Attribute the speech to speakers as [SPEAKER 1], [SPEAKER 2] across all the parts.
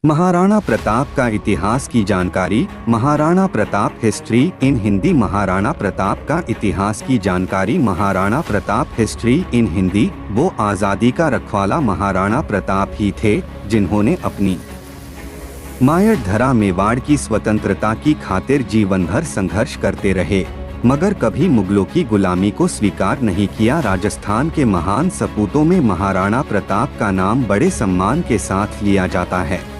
[SPEAKER 1] महाराणा प्रताप का इतिहास की जानकारी। Maharana Pratap history in Hindi. महाराणा प्रताप का इतिहास की जानकारी। Maharana Pratap history in Hindi. वो आज़ादी का रखवाला महाराणा प्रताप ही थे जिन्होंने अपनी मायड़ धरा मेवाड़ की स्वतंत्रता की खातिर जीवन भर संघर्ष करते रहे, मगर कभी मुगलों की गुलामी को स्वीकार नहीं किया। राजस्थान के महान सपूतों में महाराणा प्रताप का नाम बड़े सम्मान के साथ लिया जाता है।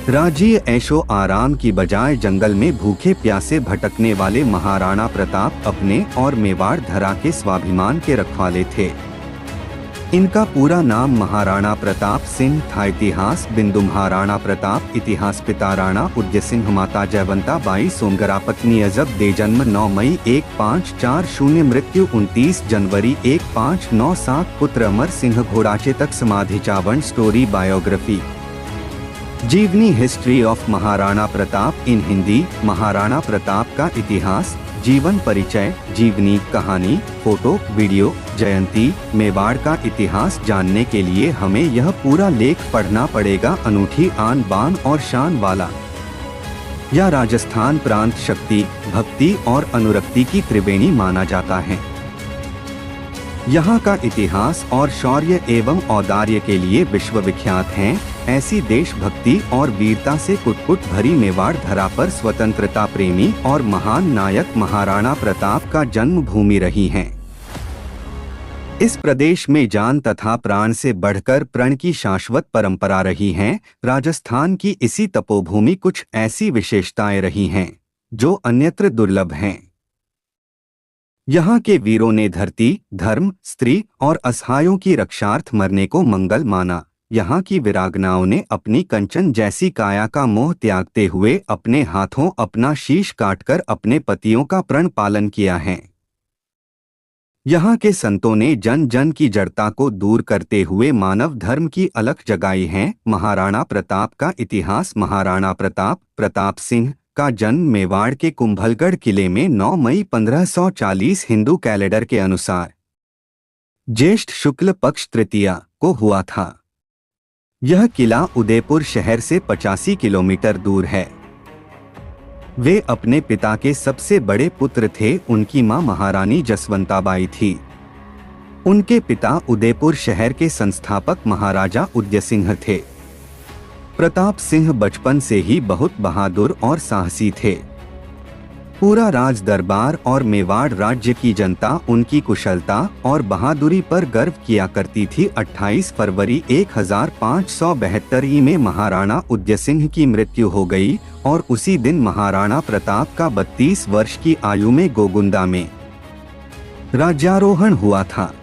[SPEAKER 1] राज्य ऐशो आराम की बजाय जंगल में भूखे प्यासे भटकने वाले महाराणा प्रताप अपने और मेवाड़ धरा के स्वाभिमान के रखवाले थे। इनका पूरा नाम महाराणा प्रताप सिंह था। इतिहास बिंदु। महाराणा प्रताप इतिहास। पिता राणा उदय सिंह, माता जयवंता बाई सोमगरा, पत्नी अजब दे, जन्म 9 मई 1540, मृत्यु 29 जनवरी 1597, पुत्र अमर सिंह, घोड़ाचेतक, समाधि, चावंड। Story biography. जीवनी history of Maharana Pratap in Hindi. Maharana Pratap का इतिहास, जीवन परिचय, जीवनी, कहानी, फोटो, वीडियो। जयंती। मेवाड़ का इतिहास जानने के लिए हमें यह पूरा लेख पढ़ना पड़ेगा। अनूठी आन बान और शान वाला यह राजस्थान प्रांत शक्ति, भक्ति और अनुरक्ति की त्रिवेणी माना जाता है। यहाँ का इतिहास और शौर्य एवं औदार्य के लिए विश्वविख्यात हैं। ऐसी देशभक्ति और वीरता से कुटकुट भरी मेवाड़ धरा पर स्वतंत्रता प्रेमी और महान नायक महाराणा प्रताप का जन्मभूमि रही है। इस प्रदेश में जान तथा प्राण से बढ़कर प्रण की शाश्वत परंपरा रही है। राजस्थान की इसी तपोभूमि कुछ ऐसी विशेषताएं रही हैं जो अन्यत्र दुर्लभ हैं। यहाँ के वीरों ने धरती, धर्म, स्त्री और असहायों की रक्षार्थ मरने को मंगल माना। यहाँ की विरागनाओं ने अपनी कंचन जैसी काया का मोह त्यागते हुए अपने हाथों अपना शीश काटकर अपने पतियों का प्रण पालन किया है। यहाँ के संतों ने जन जन की जड़ता को दूर करते हुए मानव धर्म की अलख जगाई है। महाराणा प्रताप का इतिहास। महाराणा प्रताप प्रताप सिंह का जन्म मेवाड़ के कुंभलगढ़ किले में 9 मई 1540 हिंदू कैलेंडर के अनुसार ज्येष्ठ शुक्ल पक्ष तृतीया को हुआ था। यह किला उदयपुर शहर से 85 किलोमीटर दूर है। वे अपने पिता के सबसे बड़े पुत्र थे। उनकी मां महारानी जसवंताबाई थी। उनके पिता उदयपुर शहर के संस्थापक महाराजा उदय सिंह थे। प्रताप सिंह बचपन से ही बहुत बहादुर और साहसी थे। पूरा राज दरबार और मेवाड़ राज्य की जनता उनकी कुशलता और बहादुरी पर गर्व किया करती थी। 28 फरवरी 1572 में महाराणा उदय सिंह की मृत्यु हो गई और उसी दिन महाराणा प्रताप का 32 वर्ष की आयु में गोगुंदा में राज्यारोहण हुआ था।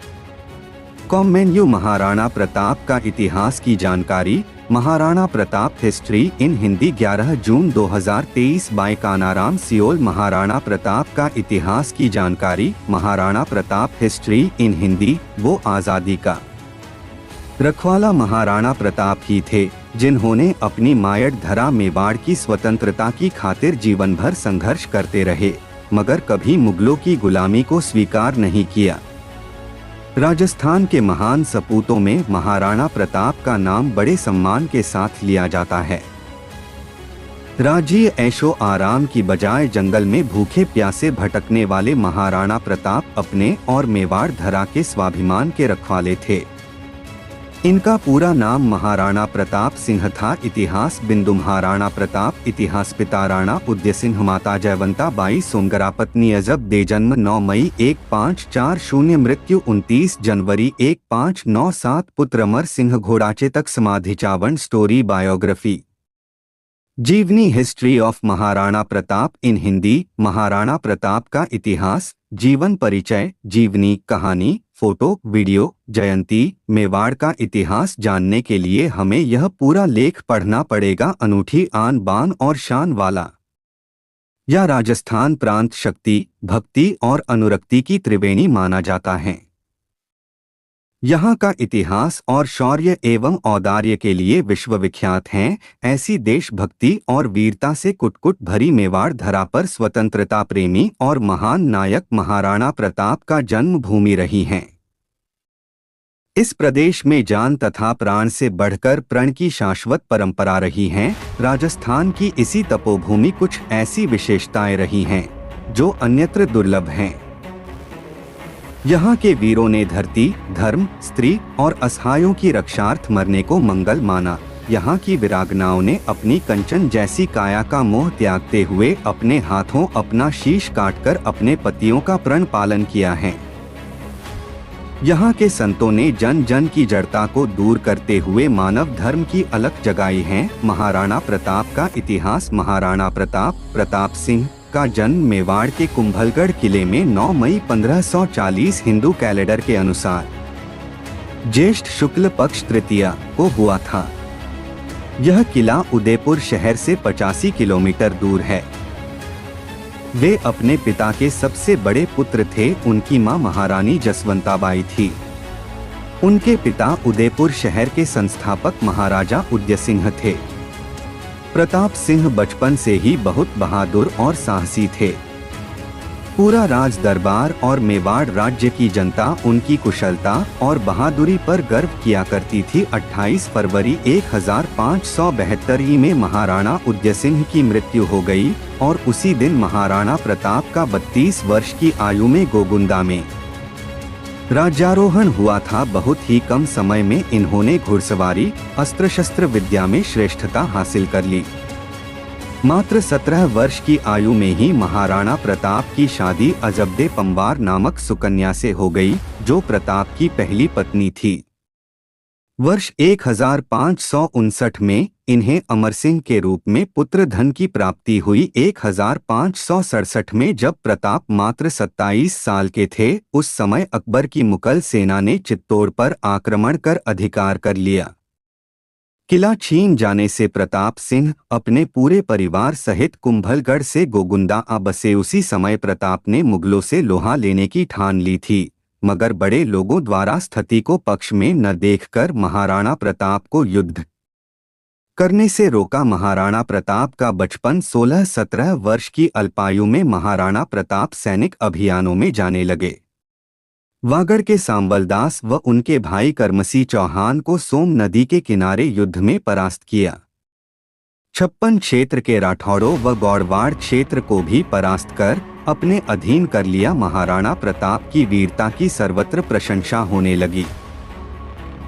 [SPEAKER 1] कॉमेन्यू। महाराणा प्रताप का इतिहास की जानकारी। Maharana Pratap history in Hindi. 11 June 2023 by Kanaram Siyol. Maharana Pratap का इतिहास की जानकारी। Maharana Pratap history in Hindi. वो आज़ादी का रखवाला महाराणा प्रताप ही थे जिन्होंने अपनी मायड़ धरा मेवाड़ की स्वतंत्रता की खातिर जीवन भर संघर्ष करते रहे, मगर कभी मुगलों की गुलामी को स्वीकार नहीं किया। राजस्थान के महान सपूतों में महाराणा प्रताप का नाम बड़े सम्मान के साथ लिया जाता है। राज्य ऐशो आराम की बजाय जंगल में भूखे प्यासे भटकने वाले महाराणा प्रताप अपने और मेवाड़ धरा के स्वाभिमान के रखवाले थे। इनका पूरा नाम महाराणा प्रताप सिंह था। इतिहास बिंदु। महाराणा प्रताप इतिहास। पिता राणा उदय सिंह, माता जयवंता बाई सोमगरा, पत्नी अजब दे, जन्म 9 मई 1540, मृत्यु 29 जनवरी 1597, पुत्र अमर सिंह, घोड़ाचेतक, समाधि, चावंड। Story biography. जीवनी history of Maharana Pratap in Hindi. Maharana Pratap का इतिहास, जीवन परिचय, जीवनी, कहानी, फोटो, वीडियो। जयंती। मेवाड़ का इतिहास जानने के लिए हमें यह पूरा लेख पढ़ना पड़ेगा। अनूठी आन बान और शान वाला यह राजस्थान प्रांत शक्ति, भक्ति और अनुरक्ति की त्रिवेणी माना जाता है। यहाँ का इतिहास और शौर्य एवं औदार्य के लिए विश्वविख्यात हैं। ऐसी देशभक्ति और वीरता से कुटकुट भरी मेवाड़ धरा पर स्वतंत्रता प्रेमी और महान नायक महाराणा प्रताप का जन्मभूमि रही है। इस प्रदेश में जान तथा प्राण से बढ़कर प्रण की शाश्वत परंपरा रही है। राजस्थान की इसी तपोभूमि कुछ ऐसी विशेषताएं रही हैं जो अन्यत्र दुर्लभ हैं। यहाँ के वीरों ने धरती, धर्म, स्त्री और असहायों की रक्षार्थ मरने को मंगल माना। यहाँ की वीरांगनाओं ने अपनी कंचन जैसी काया का मोह त्यागते हुए अपने हाथों अपना शीश काटकर अपने पतियों का प्रण पालन किया है। यहाँ के संतों ने जन जन की जड़ता को दूर करते हुए मानव धर्म की अलख जगाई है। महाराणा प्रताप का इतिहास। महाराणा प्रताप सिंह का जन्म मेवाड़ के कुंभलगढ़ किले में 9 मई 1540 हिंदू कैलेंडर के अनुसार ज्येष्ठ शुक्ल पक्ष तृतीया को हुआ था। यह किला उदयपुर शहर से 85 किलोमीटर दूर है। वे अपने पिता के सबसे बड़े पुत्र थे। उनकी मां महारानी जसवंताबाई थी। उनके पिता उदयपुर शहर के संस्थापक महाराजा उदयसिंह थे। प्रताप सिंह बचपन से ही बहुत बहादुर और साहसी थे। पूरा राज दरबार और मेवाड़ राज्य की जनता उनकी कुशलता और बहादुरी पर गर्व किया करती थी। 28 फरवरी 1572 में महाराणा उदयसिंह की मृत्यु हो गई और उसी दिन महाराणा प्रताप का 32 वर्ष की आयु में गोगुंदा में राज्यारोहण हुआ था। बहुत ही कम समय में इन्होंने घुड़सवारी, अस्त्र शस्त्र विद्या में श्रेष्ठता हासिल कर ली। मात्र 17 वर्ष की आयु में ही महाराणा प्रताप की शादी अजबदे पंवार नामक सुकन्या से हो गई, जो प्रताप की पहली पत्नी थी। वर्ष 1559 में इन्हें अमर सिंह के रूप में पुत्र धन की प्राप्ति हुई। 1567 में जब प्रताप मात्र 27 साल के थे, उस समय अकबर की मुगल सेना ने चित्तौड़ पर आक्रमण कर अधिकार कर लिया। किला छीन जाने से प्रताप सिंह अपने पूरे परिवार सहित कुंभलगढ़ से गोगुंदा आ बसे। उसी समय प्रताप ने मुगलों से लोहा लेने की ठान ली थी, मगर बड़े लोगों द्वारा स्थिति को पक्ष में न देखकर महाराणा प्रताप को युद्ध करने से रोका। महाराणा प्रताप का बचपन 16-17 वर्ष की अल्पायु में महाराणा प्रताप सैनिक अभियानों में जाने लगे। वागड़ के सांबलदास व उनके भाई करमसी चौहान को सोम नदी के किनारे युद्ध में परास्त किया। 56 क्षेत्र के राठौड़ों व गौड़वाड़ क्षेत्र को भी परास्त कर अपने अधीन कर लिया। महाराणा प्रताप की वीरता की सर्वत्र प्रशंसा होने लगी।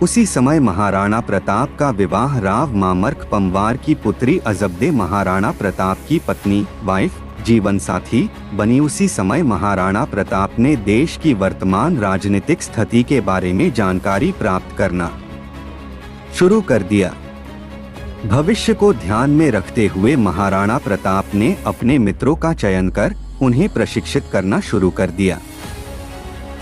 [SPEAKER 1] उसी समय महाराणा प्रताप का विवाह राव मामर्क पंवार की पुत्री अजबदे महाराणा प्रताप की पत्नी वाइफ जीवन साथी बनी। उसी समय महाराणा प्रताप ने देश की वर्तमान राजनीतिक स्थिति के बारे में जानकारी प्राप्त करना शुरू कर दिया। भविष्य को ध्यान में रखते हुए महाराणा प्रताप ने अपने मित्रों का चयन कर उन्हें प्रशिक्षित करना शुरू कर दिया।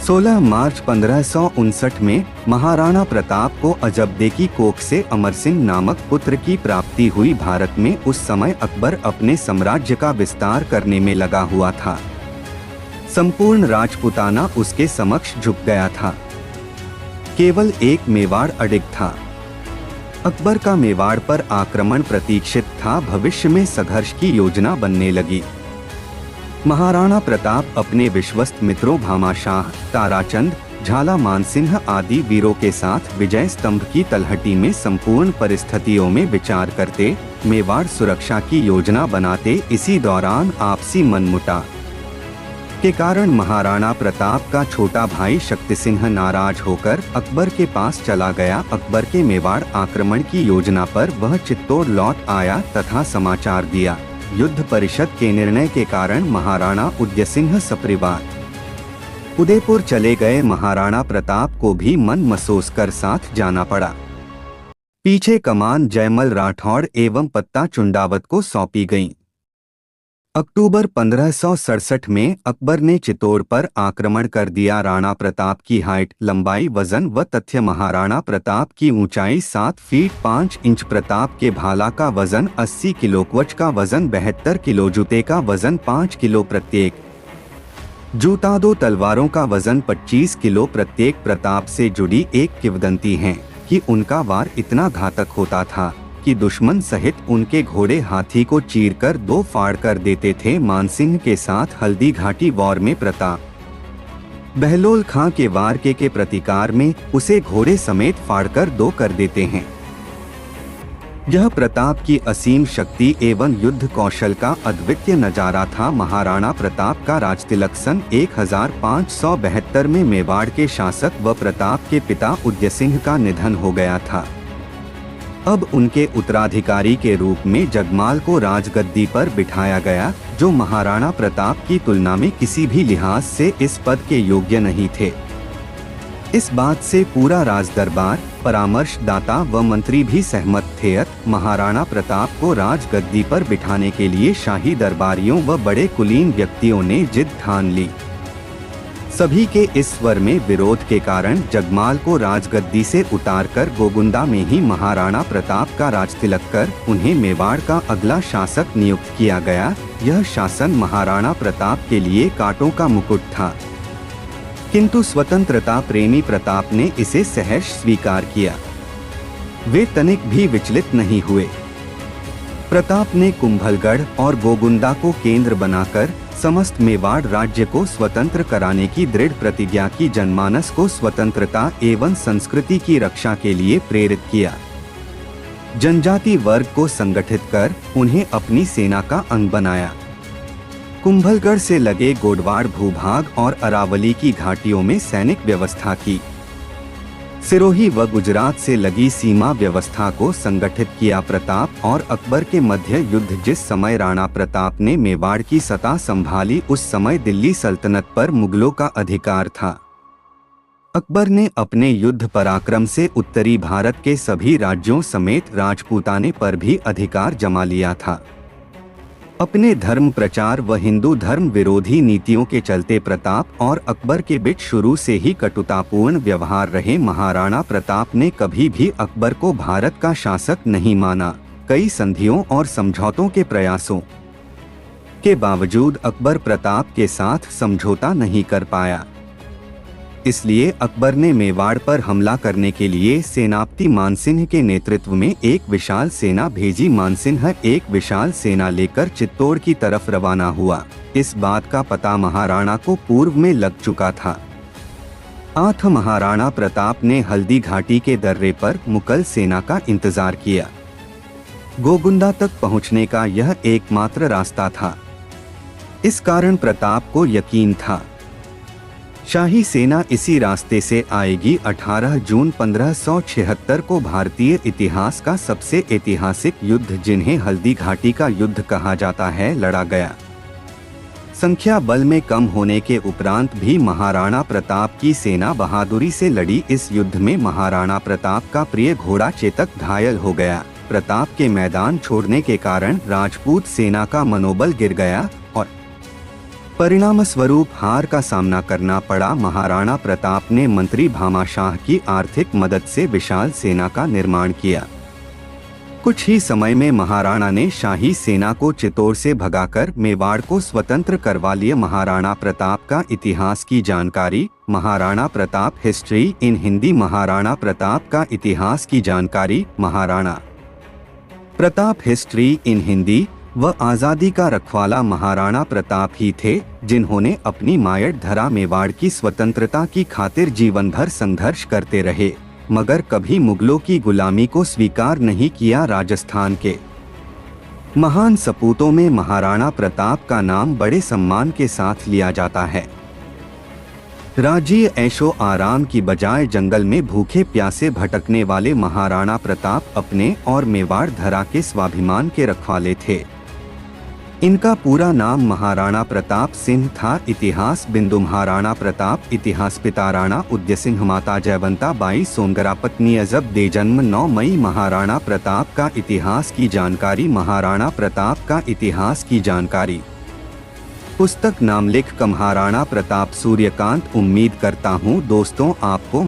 [SPEAKER 1] 16 मार्च 1559 में महाराणा प्रताप को अजबदे की कोख से अमर सिंह नामक पुत्र की प्राप्ति हुई। भारत में उस समय अकबर अपने साम्राज्य का विस्तार करने में लगा हुआ था। संपूर्ण राजपुताना उसके समक्ष झुक गया था। केवल एक मेवाड़ अडिग था। अकबर का मेवाड़ पर आक्रमण प्रतीक्षित था। भविष्य में संघर्ष की योजना बनने लगी। महाराणा प्रताप अपने विश्वस्त मित्रों भामाशाह, ताराचंद, झाला मानसिंह आदि वीरों के साथ विजय स्तंभ की तलहटी में संपूर्ण परिस्थितियों में विचार करते, मेवाड़ सुरक्षा की योजना बनाते। इसी दौरान आपसी मनमुटाव के कारण महाराणा प्रताप का छोटा भाई शक्ति सिंह नाराज होकर अकबर के पास चला गया। अकबर के मेवाड़ आक्रमण की योजना पर वह चित्तौड़ लौट आया तथा समाचार दिया। युद्ध परिषद के निर्णय के कारण महाराणा उदयसिंह सपरिवार उदयपुर चले गए। महाराणा प्रताप को भी मन मसोस कर साथ जाना पड़ा। पीछे कमान जयमल राठौड़ एवं पत्ता चुंडावत को सौंपी गई। अक्टूबर 1567 में अकबर ने चित्तौड़ पर आक्रमण कर दिया। राणा प्रताप की हाइट, लंबाई, वजन व तथ्य। महाराणा प्रताप की ऊंचाई 7 फीट 5 इंच। प्रताप के भाला का वजन 80 किलो, कवच का वजन 72 किलो, जूते का वजन 5 किलो प्रत्येक जूता। 2 तलवारों का वजन 25 किलो प्रत्येक। प्रताप से जुड़ी एक किंवदंती है कि उनका वार इतना घातक होता था कि दुश्मन सहित उनके घोड़े हाथी को चीरकर 2 फाड़ कर देते थे। मानसिंह के साथ हल्दी घाटी वॉर में प्रताप बहलोल खां के वार के प्रतिकार में उसे घोड़े समेत फाड़कर दो कर देते हैं। यह प्रताप की असीम शक्ति एवं युद्ध कौशल का अद्वितीय नजारा था। महाराणा प्रताप का राजतिलक सन 1572 में मेवाड़ के शासक व प्रताप के पिता उदय सिंह का निधन हो गया था। अब उनके उत्तराधिकारी के रूप में जगमाल को राजगद्दी पर बिठाया गया, जो महाराणा प्रताप की तुलना में किसी भी लिहाज से इस पद के योग्य नहीं थे। इस बात से पूरा राजदरबार, परामर्शदाता व मंत्री भी सहमत थे। महाराणा प्रताप को राजगद्दी पर बिठाने के लिए शाही दरबारियों व बड़े कुलीन व्यक्तियों ने जिद ठान ली। सभी के इस स्वर में विरोध के कारण जगमाल को राजगद्दी से उतारकर गोगुंदा में ही महाराणा प्रताप का राजतिलक कर उन्हें मेवाड़ का अगला शासक नियुक्त किया गया। यह शासन महाराणा प्रताप के लिए कांटों का मुकुट था, किंतु स्वतंत्रता प्रेमी प्रताप ने इसे सहर्ष स्वीकार किया। वे तनिक भी विचलित नहीं हुए। प्रताप ने कुंभलगढ़ और गोगुंदा को केंद्र बनाकर समस्त मेवाड़ राज्य को स्वतंत्र कराने की दृढ़ प्रतिज्ञा की। जनमानस को स्वतंत्रता एवं संस्कृति की रक्षा के लिए प्रेरित किया। जनजाति वर्ग को संगठित कर उन्हें अपनी सेना का अंग बनाया। कुंभलगढ़ से लगे गोडवाड़ भूभाग और अरावली की घाटियों में सैनिक व्यवस्था की। सिरोही व गुजरात से लगी सीमा व्यवस्था को संगठित किया। प्रताप और अकबर के मध्य युद्ध जिस समय राणा प्रताप ने मेवाड़ की सत्ता संभाली, उस समय दिल्ली सल्तनत पर मुगलों का अधिकार था। अकबर ने अपने युद्ध पराक्रम से उत्तरी भारत के सभी राज्यों समेत राजपूताने पर भी अधिकार जमा लिया था। अपने धर्म प्रचार व हिंदू धर्म विरोधी नीतियों के चलते प्रताप और अकबर के बीच शुरू से ही कटुतापूर्ण व्यवहार रहे। महाराणा प्रताप ने कभी भी अकबर को भारत का शासक नहीं माना। कई संधियों और समझौतों के प्रयासों के बावजूद अकबर प्रताप के साथ समझौता नहीं कर पाया। इसलिए अकबर ने मेवाड़ पर हमला करने के लिए सेनापति मानसिंह के नेतृत्व में एक विशाल सेना भेजी। मानसिंह एक विशाल सेना लेकर चित्तौड़ की तरफ रवाना हुआ। इस बात का पता महाराणा को पूर्व में लग चुका था। महाराणा प्रताप ने हल्दी घाटी के दर्रे पर मुगल सेना का इंतजार किया। गोगुंदा तक पहुंचने का यह एकमात्र रास्ता था। इस कारण प्रताप को यकीन था शाही सेना इसी रास्ते से आएगी। 18 जून 1576 को भारतीय इतिहास का सबसे ऐतिहासिक युद्ध, जिन्हें हल्दी घाटी का युद्ध कहा जाता है, लड़ा गया। संख्या बल में कम होने के उपरांत भी महाराणा प्रताप की सेना बहादुरी से लड़ी। इस युद्ध में महाराणा प्रताप का प्रिय घोड़ा चेतक घायल हो गया। प्रताप के मैदान छोड़ने के कारण राजपूत सेना का मनोबल गिर गया और परिणाम स्वरूप हार का सामना करना पड़ा। महाराणा प्रताप ने मंत्री भामाशाह की आर्थिक मदद से विशाल सेना का निर्माण किया। कुछ ही समय में महाराणा ने शाही सेना को चित्तौड़ से भगाकर मेवाड़ को स्वतंत्र करवा लिया। महाराणा प्रताप का इतिहास की जानकारी। Maharana Pratap history in Hindi. महाराणा प्रताप का इतिहास की जानकारी। Maharana Pratap history in Hindi. वह आज़ादी का रखवाला महाराणा प्रताप ही थे, जिन्होंने अपनी मायड़ धरा मेवाड़ की स्वतंत्रता की खातिर जीवन भर संघर्ष करते रहे, मगर कभी मुगलों की गुलामी को स्वीकार नहीं किया। राजस्थान के महान सपूतों में महाराणा प्रताप का नाम बड़े सम्मान के साथ लिया जाता है। राज्य ऐशो आराम की बजाय जंगल में भूखे प्यासे भटकने वाले महाराणा प्रताप अपने और मेवाड़ धरा के स्वाभिमान के रखवाले थे। इनका पूरा नाम महाराणा प्रताप सिंह था। इतिहास बिंदु। महाराणा प्रताप इतिहास। पिता राणा उदय सिंह, माता जयवंता बाई सोनगरा, पत्नी अजब दे, जन्म 9 मई। महाराणा प्रताप का इतिहास की जानकारी। महाराणा प्रताप का इतिहास की जानकारी। पुस्तक नाम लेखक महाराणा प्रताप सूर्यकांत। उम्मीद करता हूँ दोस्तों आपको